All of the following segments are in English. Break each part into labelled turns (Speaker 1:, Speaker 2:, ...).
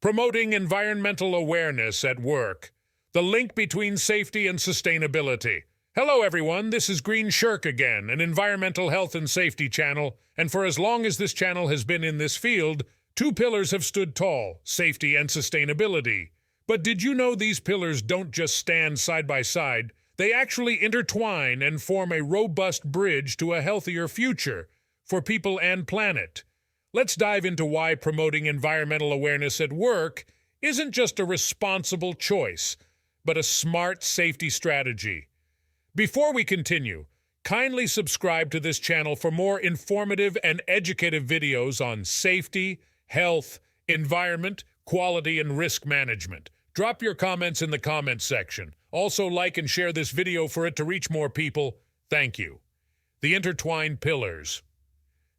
Speaker 1: Promoting environmental awareness at work. The link between safety and sustainability. Hello everyone, this is Green Shirk again, an environmental health and safety channel, and for as long as this channel has been in this field, two pillars have stood tall, safety and sustainability. But did you know these pillars don't just stand side by side, they actually intertwine and form a robust bridge to a healthier future for people and planet. Let's dive into why promoting environmental awareness at work isn't just a responsible choice, but a smart safety strategy. Before we continue, kindly subscribe to this channel for more informative and educative videos on safety, health, environment, quality, and risk management. Drop your comments in the comments section. Also like and share this video for it to reach more people. Thank you. The intertwined pillars.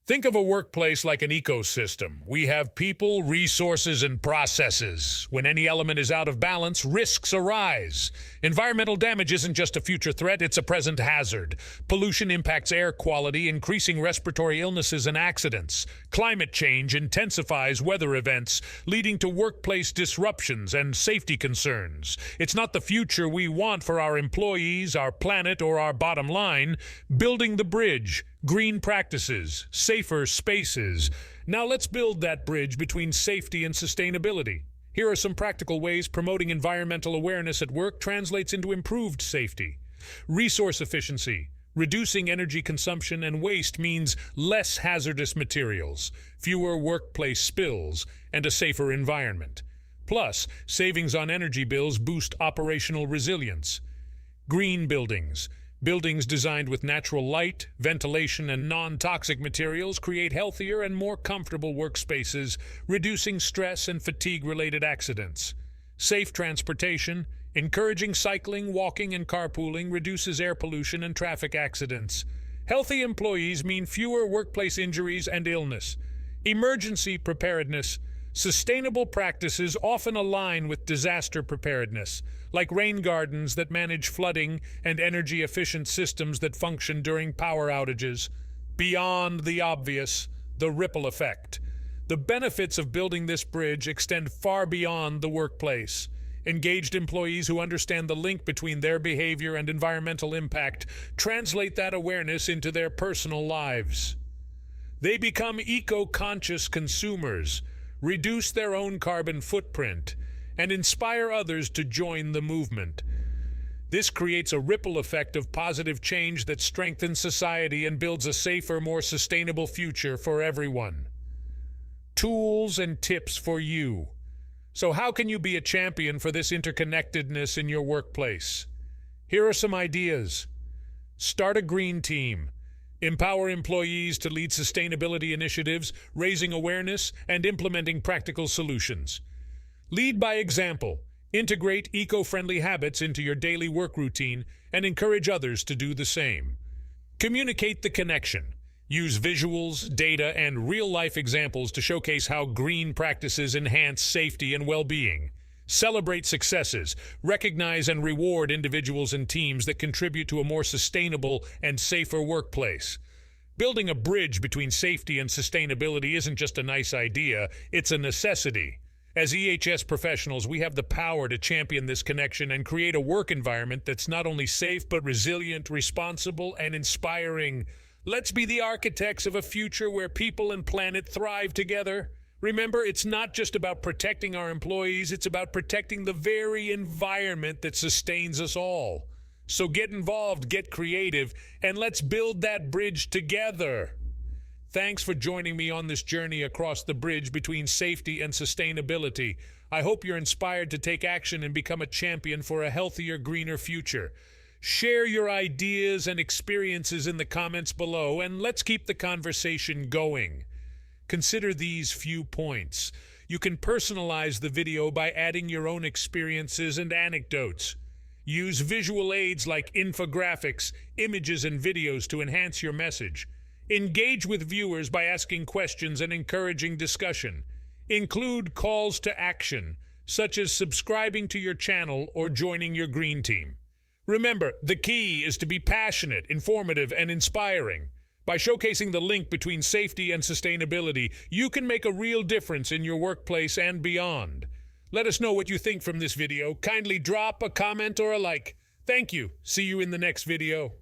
Speaker 1: Think of a workplace like an ecosystem. We have people, resources, and processes. When any element is out of balance, risks arise. Environmental damage isn't just a future threat, it's a present hazard. Pollution impacts air quality, increasing respiratory illnesses and accidents. Climate change intensifies weather events, leading to workplace disruptions and safety concerns. It's not the future we want for our employees, our planet, or our bottom line. Building the bridge. Green practices, safer spaces. Now let's build that bridge between safety and sustainability. Here are some practical ways promoting environmental awareness at work translates into improved safety. Resource efficiency. Reducing energy consumption and waste means less hazardous materials, fewer workplace spills, and a safer environment. Plus, savings on energy bills boost operational resilience. Green buildings. Buildings designed with natural light, ventilation, and non-toxic materials create healthier and more comfortable workspaces, reducing stress and fatigue-related accidents. Safe transportation, encouraging cycling, walking, and carpooling reduces air pollution and traffic accidents. Healthy employees mean fewer workplace injuries and illness. Emergency preparedness. Sustainable practices often align with disaster preparedness, like rain gardens that manage flooding and energy-efficient systems that function during power outages. Beyond the obvious, the ripple effect. The benefits of building this bridge extend far beyond the workplace. Engaged employees who understand the link between their behavior and environmental impact translate that awareness into their personal lives. They become eco-conscious consumers, reduce their own carbon footprint, and inspire others to join the movement. This creates a ripple effect of positive change that strengthens society and builds a safer, more sustainable future for everyone. Tools and tips for you. So how can you be a champion for this interconnectedness in your workplace? Here are some ideas. Start a green team. Empower employees to lead sustainability initiatives, raising awareness, and implementing practical solutions. Lead by example. Integrate eco-friendly habits into your daily work routine and encourage others to do the same. Communicate the connection. Use visuals, data, and real-life examples to showcase how green practices enhance safety and well-being. Celebrate successes, recognize and reward individuals and teams that contribute to a more sustainable and safer workplace. Building a bridge between safety and sustainability isn't just a nice idea, it's a necessity. As EHS professionals, we have the power to champion this connection and create a work environment that's not only safe but resilient, responsible, and inspiring. Let's be the architects of a future where people and planet thrive together. Remember, it's not just about protecting our employees, it's about protecting the very environment that sustains us all. So get involved, get creative, and let's build that bridge together. Thanks for joining me on this journey across the bridge between safety and sustainability. I hope you're inspired to take action and become a champion for a healthier, greener future. Share your ideas and experiences in the comments below, and let's keep the conversation going. Consider these few points. You can personalize the video by adding your own experiences and anecdotes. Use visual aids like infographics, images, and videos to enhance your message. Engage with viewers by asking questions and encouraging discussion. Include calls to action, such as subscribing to your channel or joining your green team. Remember, the key is to be passionate, informative, and inspiring. By showcasing the link between safety and sustainability, you can make a real difference in your workplace and beyond. Let us know what you think from this video. Kindly drop a comment or a like. Thank you. See you in the next video.